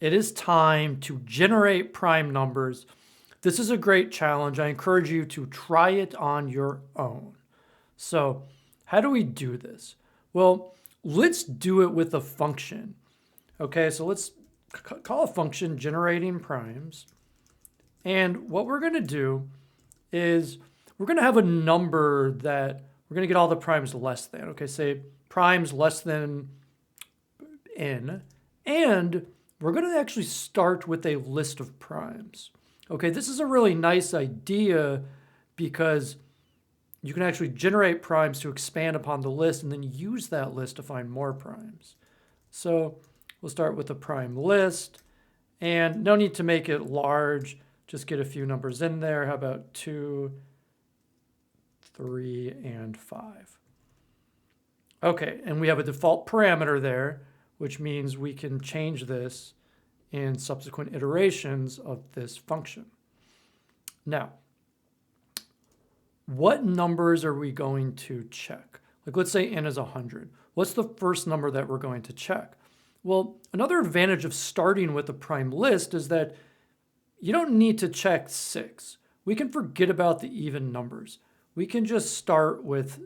it is time to generate prime numbers. This is a great challenge. I encourage you to try it on your own. So how do we do this? Well, let's do it with a function. Okay, so let's call a function generating primes. And what we're going to do is we're going to have a number that we're going to get all the primes less than. Okay, say primes less than n. And we're going to actually start with a list of primes. Okay, this is a really nice idea because you can actually generate primes to expand upon the list and then use that list to find more primes. So we'll start with a prime list, and no need to make it large. Just get a few numbers in there. How about 2, 3, and 5? Okay, and we have a default parameter there, which means we can change this in subsequent iterations of this function. Now, what numbers are we going to check? Like, let's say n is 100. What's the first number that we're going to check? Well, another advantage of starting with a prime list is that you don't need to check 6. We can forget about the even numbers. We can just start with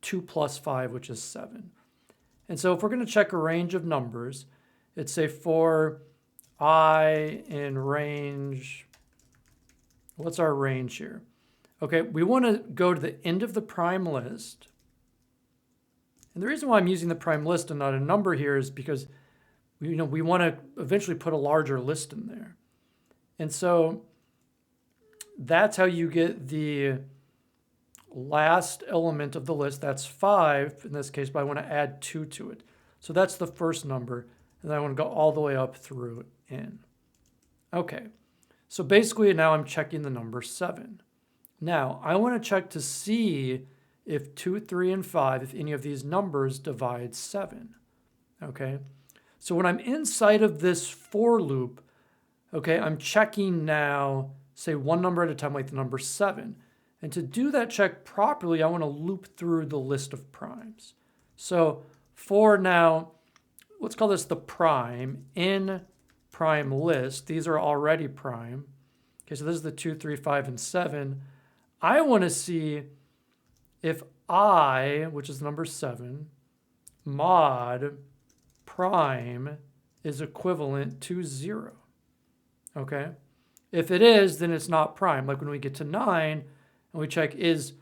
2 plus 5, which is 7. And so if we're going to check a range of numbers, it's say for I in range, what's our range here? Okay, we want to go to the end of the prime list. And the reason why I'm using the prime list and not a number here is because we want to eventually put a larger list in there. And so that's how you get the last element of the list. That's 5 in this case, but I want to add 2 to it. So that's the first number. And then I want to go all the way up through n. Okay, so basically now I'm checking the number 7. Now I want to check to see if 2, 3, and 5, if any of these numbers divide 7. Okay, so when I'm inside of this for loop, okay, I'm checking now, say one number at a time, like the number 7. And to do that check properly, I want to loop through the list of primes. So for now, let's call this the prime in prime list. These are already prime. Okay, so this is the 2, 3, 5, and 7. I want to see if I, which is number 7, mod prime is equivalent to 0. Okay? If it is, then it's not prime. Like when we get to 9 and we check is,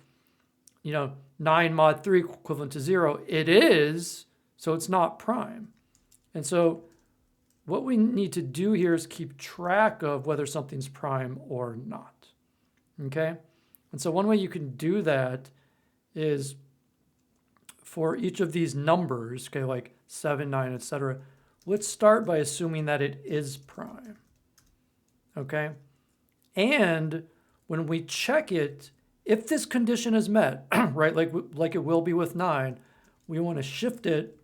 9 mod 3 equivalent to 0, it is, so it's not prime. And so what we need to do here is keep track of whether something's prime or not. Okay? And so one way you can do that is for each of these numbers, okay, like 7, 9, etc., let's start by assuming that it is prime. Okay? And when we check it, if this condition is met, right, like it will be with 9, we want to shift it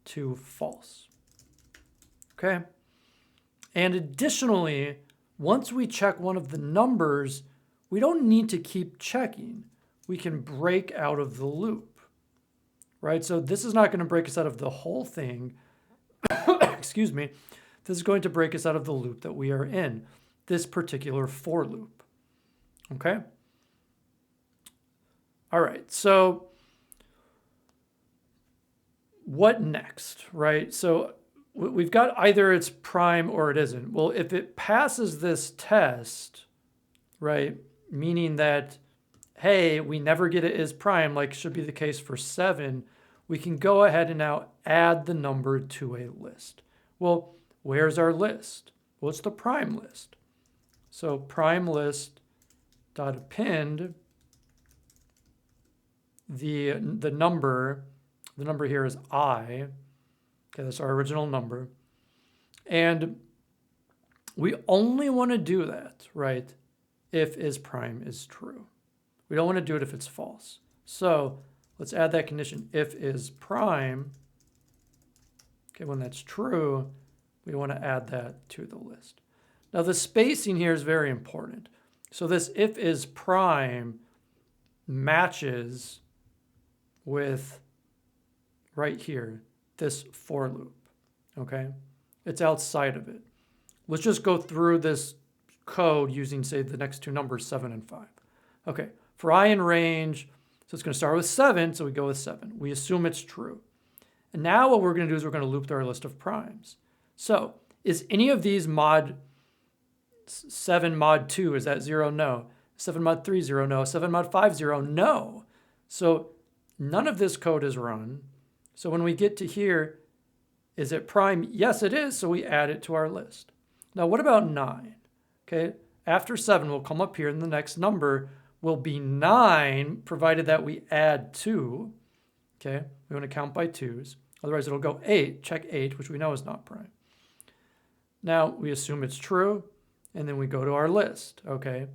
to false. Okay? And additionally, once we check one of the numbers, we don't need to keep checking. We can break out of the loop, right? So this is not going to break us out of the whole thing. Excuse me. This is going to break us out of the loop that we are in, this particular for loop. Okay? All right, so what next, right? So we've got either it's prime or it isn't. Well, if it passes this test, right, meaning that, hey, we never get it as prime, like should be the case for 7, we can go ahead and now add the number to a list. Well, where's our list? Well, it's the prime list. So prime list dot append the number here is I. Okay, that's our original number. And we only want to do that, right, if is prime is true. We don't want to do it if it's false. So let's add that condition, if is prime. Okay, when that's true, we want to add that to the list. Now the spacing here is very important. So this if is prime matches with right here, this for loop, okay? It's outside of it. Let's just go through this code using, say, the next two numbers, 7 and 5. Okay, for I in range, so it's going to start with 7, so we go with 7. We assume it's true. And now what we're going to do is we're going to loop through our list of primes. So is any of these mod 7 mod 2, is that 0? No. 7 mod 3, 0? No. 7 mod 5, 0? No. So none of this code is run. So when we get to here, is it prime? Yes, it is, so we add it to our list. Now what about 9? Okay, after 7, we'll come up here, and the next number will be 9, provided that we add 2. Okay, we want to count by 2s. Otherwise, it'll go 8, check 8, which we know is not prime. Now, we assume it's true, and then we go to our list. Okay,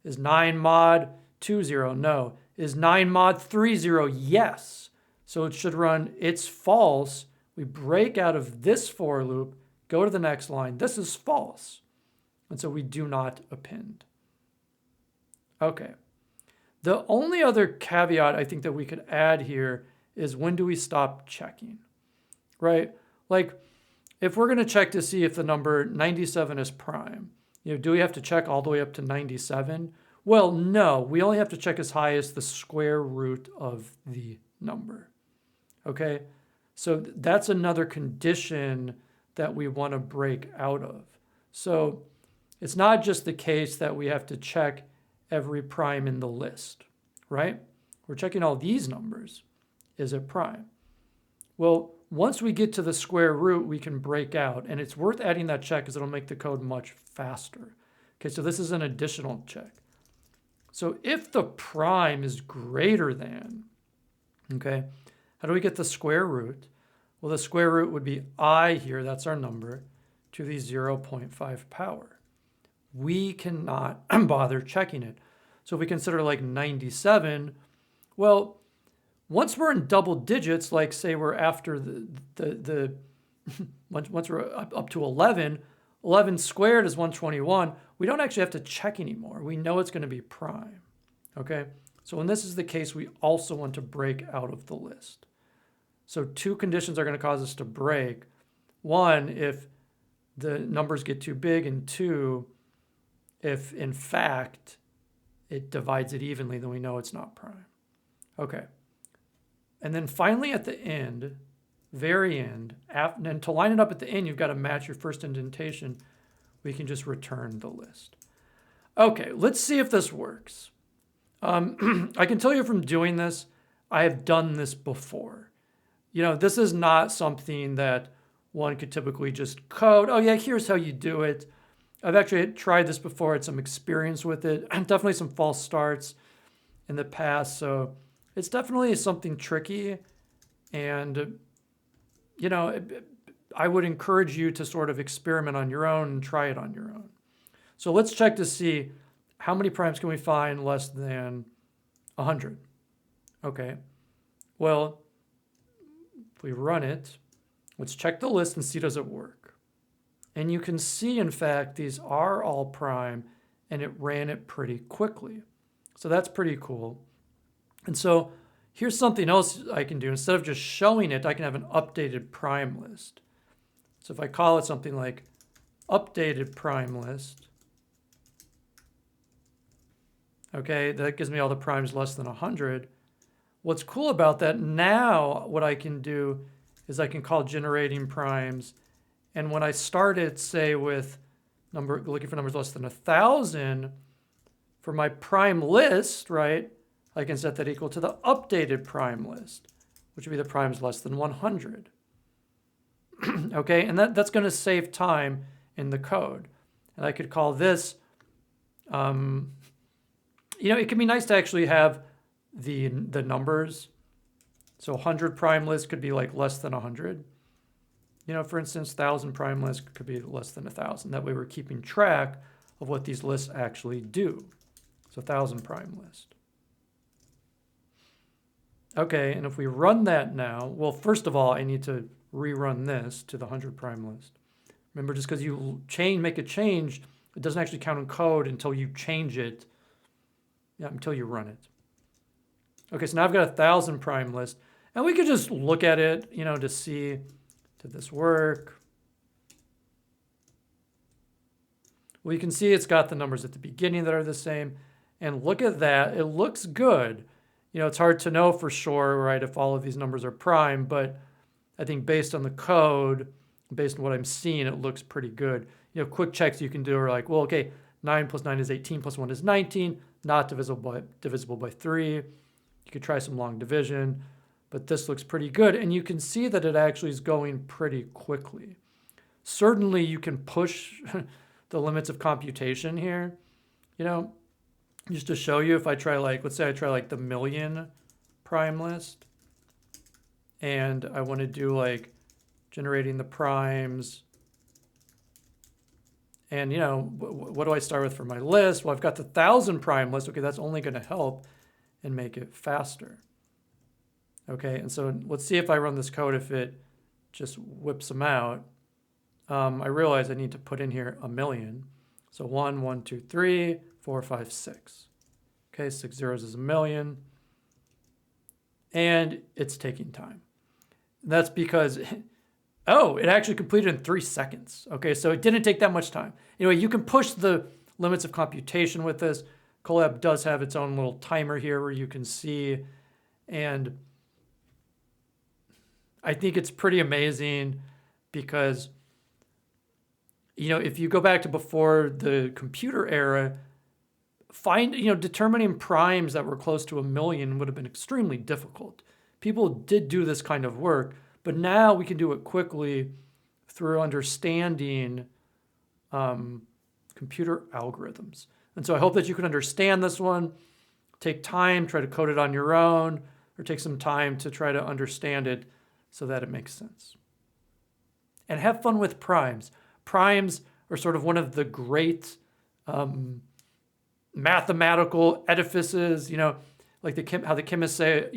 is 9 mod 2, 0? No. Is 9 mod 3, 0? Yes. So it should run it's false. We break out of this for loop, go to the next line. This is false. And so we do not append. Okay. The only other caveat I think that we could add here is when do we stop checking, right? Like if we're going to check to see if the number 97 is prime, do we have to check all the way up to 97? Well, no, we only have to check as high as the square root of the number. Okay, so that's another condition that we want to break out of. So it's not just the case that we have to check every prime in the list, right? We're checking all these numbers. Is it prime? Well, once we get to the square root, we can break out, and it's worth adding that check because it'll make the code much faster. Okay, so this is an additional check. So if the prime is greater than, okay, how do we get the square root? Well, the square root would be I here, that's our number, to the 0.5 power. We cannot bother checking it. So if we consider like 97, well, once we're in double digits, like say we're after once we're up to 11, 11 squared is 121, we don't actually have to check anymore. We know it's going to be prime, okay? So when this is the case, we also want to break out of the list. So two conditions are going to cause us to break. One, if the numbers get too big, and two, if in fact it divides it evenly, then we know it's not prime. Okay. And then finally at the end, very end, and to line it up at the end, you've got to match your first indentation. We can just return the list. Okay, let's see if this works. I can tell you from doing this, I have done this before. This is not something that one could typically just code. Oh yeah, here's how you do it. I've actually tried this before, had some experience with it, definitely some false starts in the past. So it's definitely something tricky. And, I would encourage you to sort of experiment on your own and try it on your own. So let's check to see how many primes can we find less than 100. Okay, well, if we run it, let's check the list and see does it work. And you can see, in fact, these are all prime, and it ran it pretty quickly. So that's pretty cool. And so here's something else I can do. Instead of just showing it, I can have an updated prime list. So if I call it something like updated prime list, okay, that gives me all the primes less than 100. What's cool about that, now what I can do is I can call generating primes. And when I start it, say with looking for numbers less than 1,000, for my prime list, right, I can set that equal to the updated prime list, which would be the primes less than 100. Okay, and that's going to save time in the code. And I could call this, it can be nice to actually have the numbers. So 100 prime list could be like less than 100. For instance, 1,000 prime list could be less than 1,000. That way we're keeping track of what these lists actually do. So 1,000 prime list. Okay, and if we run that now, well, first of all, I need to rerun this to the 100 prime list. Remember, just because you make a change, it doesn't actually count in code until you change it, until you run it. Okay, so now I've got 1,000 prime list, and we could just look at it, to see, did this work? Well, you can see it's got the numbers at the beginning that are the same. And look at that. It looks good. It's hard to know for sure, right, if all of these numbers are prime, but I think based on the code, based on what I'm seeing, it looks pretty good. Quick checks you can do are like, well, okay, 9 plus 9 is 18 plus 1 is 19, not divisible by 3. You could try some long division, but this looks pretty good. And you can see that it actually is going pretty quickly. Certainly you can push the limits of computation here, just to show you. If I try let's say I try the million prime list, and I want to do generating the primes. And, what do I start with for my list? Well, I've got the 1,000 prime list. Okay, that's only going to help and make it faster. Okay, and so let's see if I run this code, if it just whips them out. I realize I need to put in here a million. So 1, 1, 2, 3, 4, 5, 6. Okay, 6 zeros is a million. And it's taking time. That's because, it actually completed in 3 seconds. Okay, so it didn't take that much time. Anyway, you can push the limits of computation with this. Colab does have its own little timer here where you can see. And I think it's pretty amazing because, if you go back to before the computer era, determining primes that were close to a million would have been extremely difficult. People did do this kind of work, but now we can do it quickly through understanding computer algorithms. And so I hope that you can understand this one, take time, try to code it on your own, or take some time to try to understand it so that it makes sense. And have fun with primes. Primes are sort of one of the great mathematical edifices, like how the chemists say,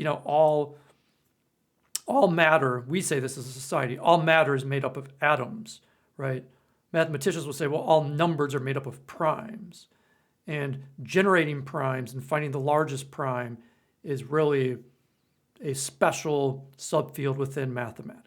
all matter, we say this as a society, all matter is made up of atoms, right? Mathematicians will say, well, all numbers are made up of primes. And generating primes and finding the largest prime is really a special subfield within mathematics.